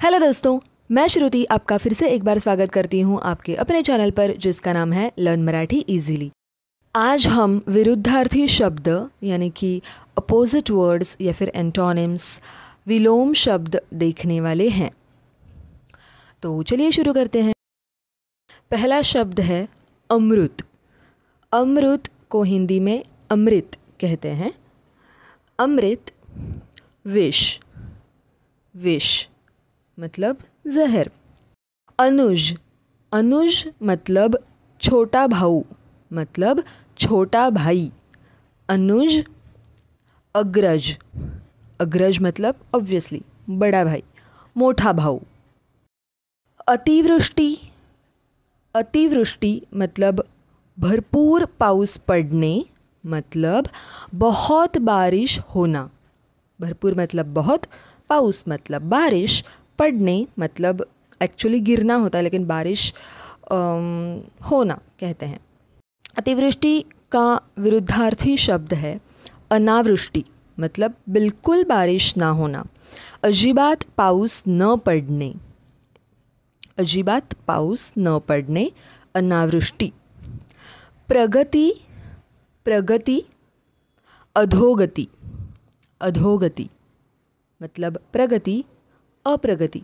Hello दोस्तों, मैं श्रुति आपका फिर से एक बार स्वागत करती हूँ आपके अपने चैनल पर जिसका नाम है लर्न मराठी इजीली। आज हम विरुद्धार्थी शब्द यानी कि अपोजिट वर्ड्स या फिर एंटोनिम्स, विलोम शब्द देखने वाले हैं। तो चलिए शुरू करते हैं। पहला शब्द है अमृत। अमृत को हिंदी में अमृत कहते हैं। अमृत। विष। विष मतलब जहर। अनुज। अनुज मतलब छोटा भाऊ, मतलब छोटा भाई। अनुज। अग्रज। अग्रज मतलब ऑब्वियसली बड़ा भाई, मोठा भाऊ। अतिवृष्टि। अतिवृष्टि मतलब भरपूर पाऊस पड़ने, मतलब बहुत बारिश होना। भरपूर मतलब बहुत, पाऊस मतलब बारिश, पड़ने मतलब एक्चुअली गिरना होता है लेकिन बारिश होना कहते हैं। अतिवृष्टि का विरुद्धार्थी शब्द है अनावृष्टि, मतलब बिल्कुल बारिश ना होना। अजिबात पाऊस न पड़ने। अजिबात पाऊस न पड़ने, अनावृष्टि। प्रगति। प्रगति। अधोगति। अधोगति मतलब प्रगति, अप्रगति।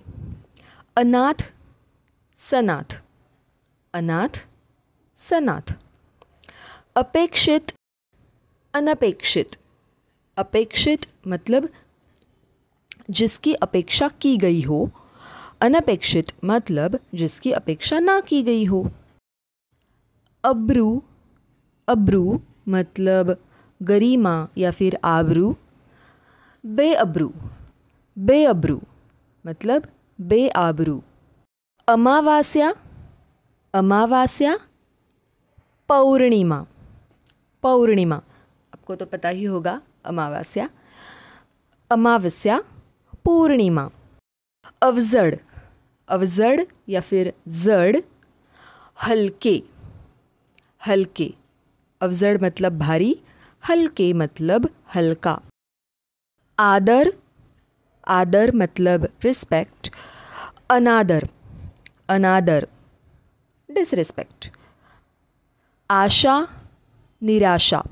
अनाथ। सनाथ। अनाथ, सनाथ। अपेक्षित। अनपेक्षित। अपेक्षित मतलब जिसकी अपेक्षा की गई हो, अनपेक्षित मतलब जिसकी अपेक्षा ना की गई हो। अब्रू। अब्रू मतलब गरिमा या फिर आबरू। बेअब्रू। बेअब्रू मतलब बेआबरू। अमावास्या। अमावास्या। पौर्णिमा। पौर्णिमा आपको तो पता ही होगा, अमावास्या, अमावस्या, पूर्णिमा। अवजड़। अवजड़ या फिर जड़, हल्के। हल्के। अवजड़ मतलब भारी, हल्के मतलब हल्का। आदर। आदर मतलब रिस्पेक्ट। अनादर। अनादर डिसरिस्पेक्ट। आशा। निराशा।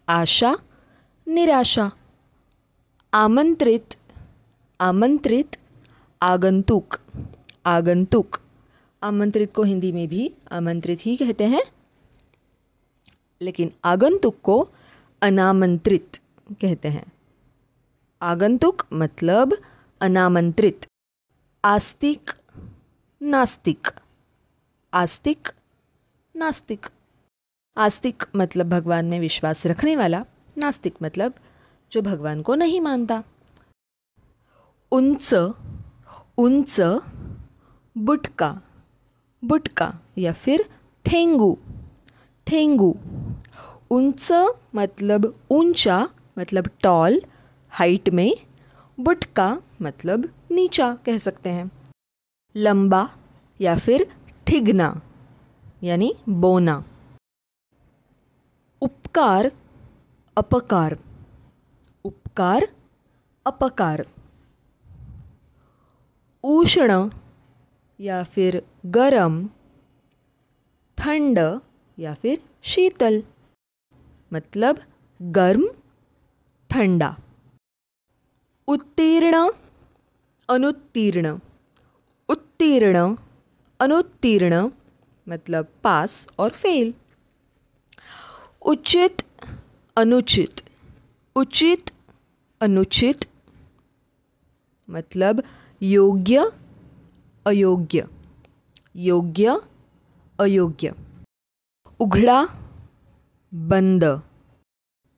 आशा, निराशा। आमंत्रित। आमंत्रित। आगंतुक। आगंतुक। आमंत्रित को हिंदी में भी आमंत्रित ही कहते हैं, लेकिन आगंतुक को अनामंत्रित कहते हैं। आगंतुक मतलब अनामंत्रित। आस्तिक। नास्तिक। आस्तिक, नास्तिक। आस्तिक मतलब भगवान में विश्वास रखने वाला, नास्तिक मतलब जो भगवान को नहीं मानता। उंच। उंच। बुटका। बुटका या फिर ठेंगू। ठेंगू। उंच मतलब ऊंचा, मतलब टॉल, हाइट में। बुटका मतलब नीचा कह सकते हैं। लंबा या फिर ठिगना यानी बोना। उपकार। अपकार। उपकार, अपकार। उष्ण या फिर गरम, ठंड या फिर शीतल, मतलब गर्म, ठंडा। उत्तीर्ण। अनुत्तीर्ण। उत्तीर्ण, अनुत्तीर्ण मतलब पास और फेल। उचित। अनुचित। उचित, अनुचित मतलब योग्य, अयोग्य। योग्य, अयोग्य। उघड़ा, बंद।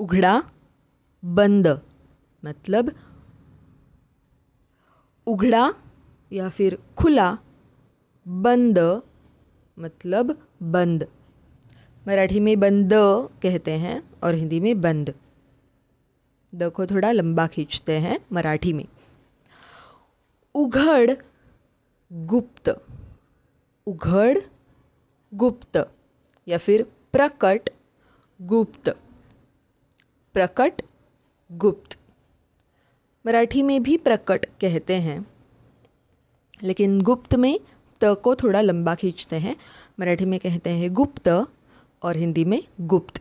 उघड़ा, बंद मतलब उघड़ा या फिर खुला, बंद मतलब बंद। मराठी में बंद कहते हैं और हिंदी में बंद। द को थोड़ा लंबा खींचते हैं मराठी में। उघड़, गुप्त। उघड़, गुप्त या फिर प्रकट, गुप्त। प्रकट, गुप्त। मराठी में भी प्रकट कहते हैं लेकिन गुप्त में त को थोड़ा लंबा खींचते हैं। मराठी में कहते हैं गुप्त और हिंदी में गुप्त।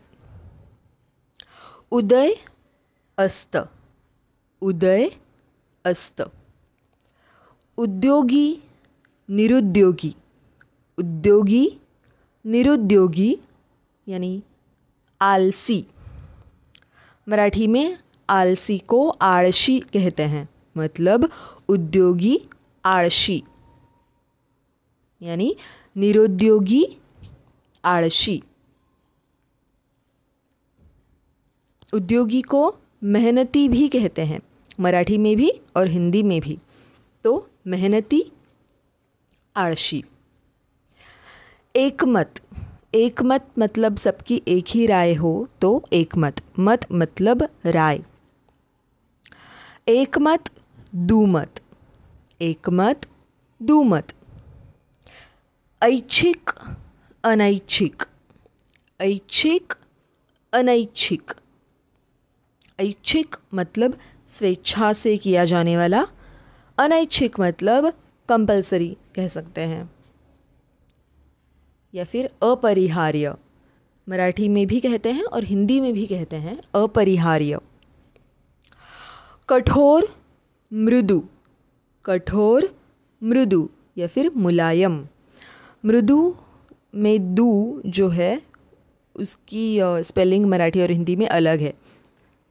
उदय अस्त, उदय अस्त। उद्योगी निरुद्योगी, उद्योगी निरुद्योगी यानी आलसी। मराठी में आलसी को आळशी कहते हैं, मतलब उद्योगी आळशी यानी निरुद्योगी आळशी। उद्योगी को मेहनती भी कहते हैं, मराठी में भी और हिंदी में भी। तो मेहनती, आळशी। एकमत, एकमत मतलब सबकी एक ही राय हो तो एकमत, मत मतलब राय। एकमत दुमत, एकमत दुमत। ऐच्छिक अनैच्छिक, ऐच्छिक अनैच्छिक। ऐच्छिक मतलब स्वेच्छा से किया जाने वाला, अनैच्छिक मतलब कंपलसरी कह सकते हैं, या फिर अपरिहार्य। मराठी में भी कहते हैं और हिंदी में भी कहते हैं अपरिहार्य। कठोर मृदु, कठोर मृदु या फिर मुलायम। मृदु में दू जो है उसकी स्पेलिंग मराठी और हिंदी में अलग है।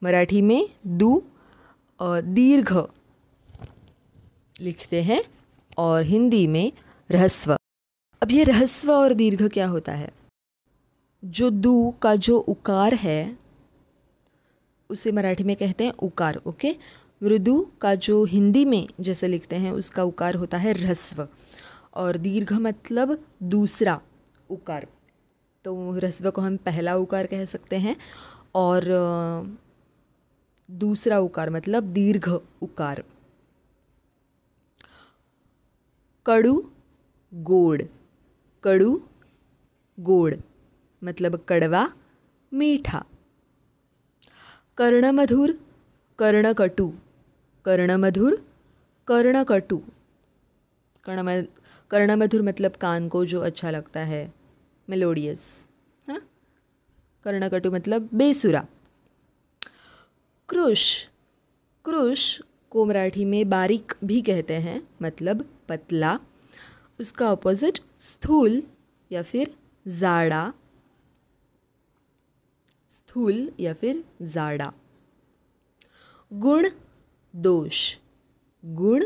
मराठी में दू दीर्घ लिखते हैं और हिंदी में ह्रस्व। अब ये ह्रस्व और दीर्घ क्या होता है? जो दू का जो उकार है उसे मराठी में कहते हैं उकार, ओके। मृदु का जो हिंदी में जैसे लिखते हैं उसका उकार होता है ह्रस्व, और दीर्घ मतलब दूसरा उकार। तो ह्रस्व को हम पहला उकार कह सकते हैं और दूसरा उकार मतलब दीर्घ उकार। कड़ू गोड़, कड़ू गोड़ मतलब कड़वा मीठा। कर्णमधुर कर्णकटु, कर्णमधुर कर्णकटु। कर्णमधुर मतलब कान को जो अच्छा लगता है, मेलोडियस, है ना। कर्णकटु मतलब बेसुरा। कृश, कृश को मराठी में बारीक भी कहते हैं, मतलब पतला। उसका ऑपोजिट स्थूल या फिर जाड़ा, स्थूल या फिर जाड़ा। गुण दोष, गुण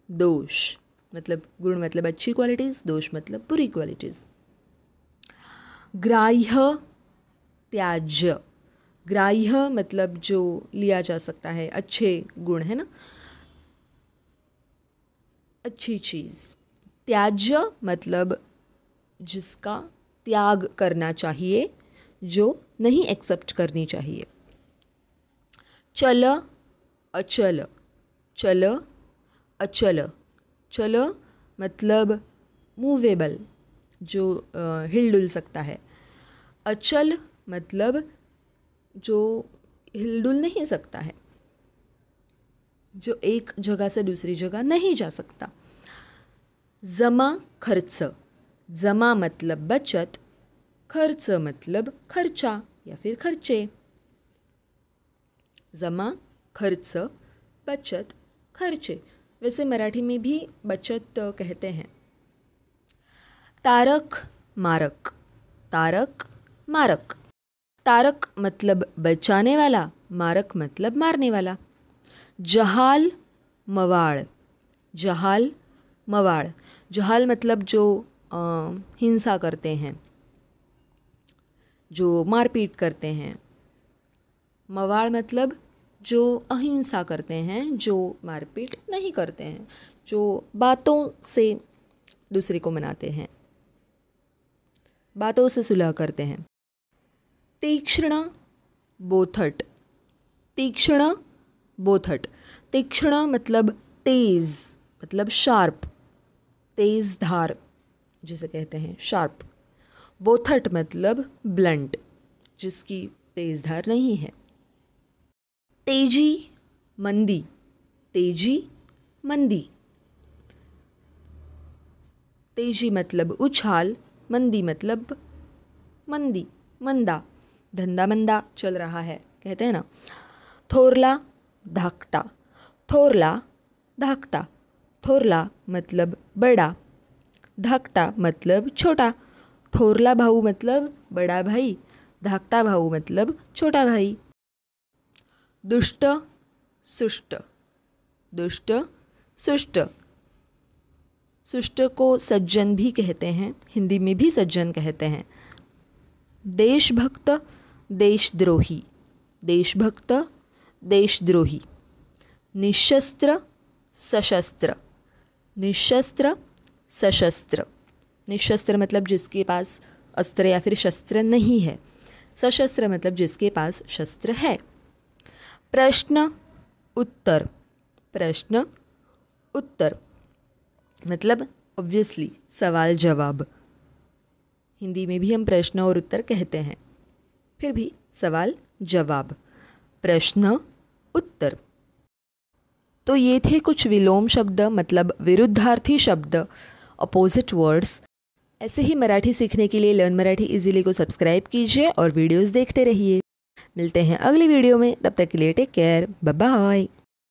दोष मतलब गुण मतलब अच्छी क्वालिटीज़, दोष मतलब बुरी क्वालिटीज़। ग्राह्य त्याज्य, ग्राह्य मतलब जो लिया जा सकता है, अच्छे गुण है ना, अच्छी चीज़। त्याज्य मतलब जिसका त्याग करना चाहिए, जो नहीं एक्सेप्ट करनी चाहिए। चल अचल, चल अचल। चल मतलब मूवेबल, जो हिलडुल सकता है। अचल मतलब जो हिलडुल नहीं सकता है, जो एक जगह से दूसरी जगह नहीं जा सकता। जमा खर्च, जमा मतलब बचत, खर्च मतलब खर्चा या फिर खर्चे। जमा खर्च बचत खर्चे, वैसे मराठी में भी बचत कहते हैं। तारक मारक, तारक मारक। तारक मतलब बचाने वाला, मारक मतलब मारने वाला। जहाल मवाड़, जहाल मवाड़। जहाल मतलब जो हिंसा करते हैं, जो मारपीट करते हैं। मवाड़ मतलब जो अहिंसा करते हैं, जो मारपीट नहीं करते हैं, जो बातों से दूसरे को मनाते हैं, बातों से सुलह करते हैं। तीक्ष्ण बोथट, तीक्ष्ण बोथट। तीक्ष्ण मतलब तेज़, मतलब शार्प, तेज़ धार जिसे कहते हैं, शार्प। बोथट मतलब ब्लंट, जिसकी तेज़ धार नहीं है। तेजी मंदी, तेजी मंदी। तेजी मतलब उछाल, मंदी मतलब मंदी, मंदा, धंधा मंदा चल रहा है कहते हैं ना। थोरला धाकटा, थोरला धाकटा, थोरला मतलब बड़ा, धाकटा मतलब छोटा। थोरला भाऊ मतलब बड़ा भाई, धाकटा भाऊ मतलब छोटा भाई। दुष्ट सुष्ट, दुष्ट सुष्ट, सुष्ट को सज्जन भी कहते हैं, हिंदी में भी सज्जन कहते हैं। देशभक्त देशद्रोही, देशभक्त देशद्रोही। निशस्त्र सशस्त्र, निशस्त्र सशस्त्र, निशस्त्र मतलब जिसके पास अस्त्र या फिर शस्त्र नहीं है, सशस्त्र मतलब जिसके पास शस्त्र है। प्रश्न उत्तर, प्रश्न उत्तर मतलब ऑब्वियसली सवाल जवाब। हिंदी में भी हम प्रश्न और उत्तर कहते हैं, फिर भी सवाल जवाब, प्रश्न उत्तर। तो ये थे कुछ विलोम शब्द मतलब विरुद्धार्थी शब्द, अपोजिट वर्ड्स। ऐसे ही मराठी सीखने के लिए लर्न मराठी इजीली को सब्सक्राइब कीजिए और वीडियोस देखते रहिए। मिलते हैं अगली वीडियो में, तब तक के लिए टेक केयर, बाय बाय।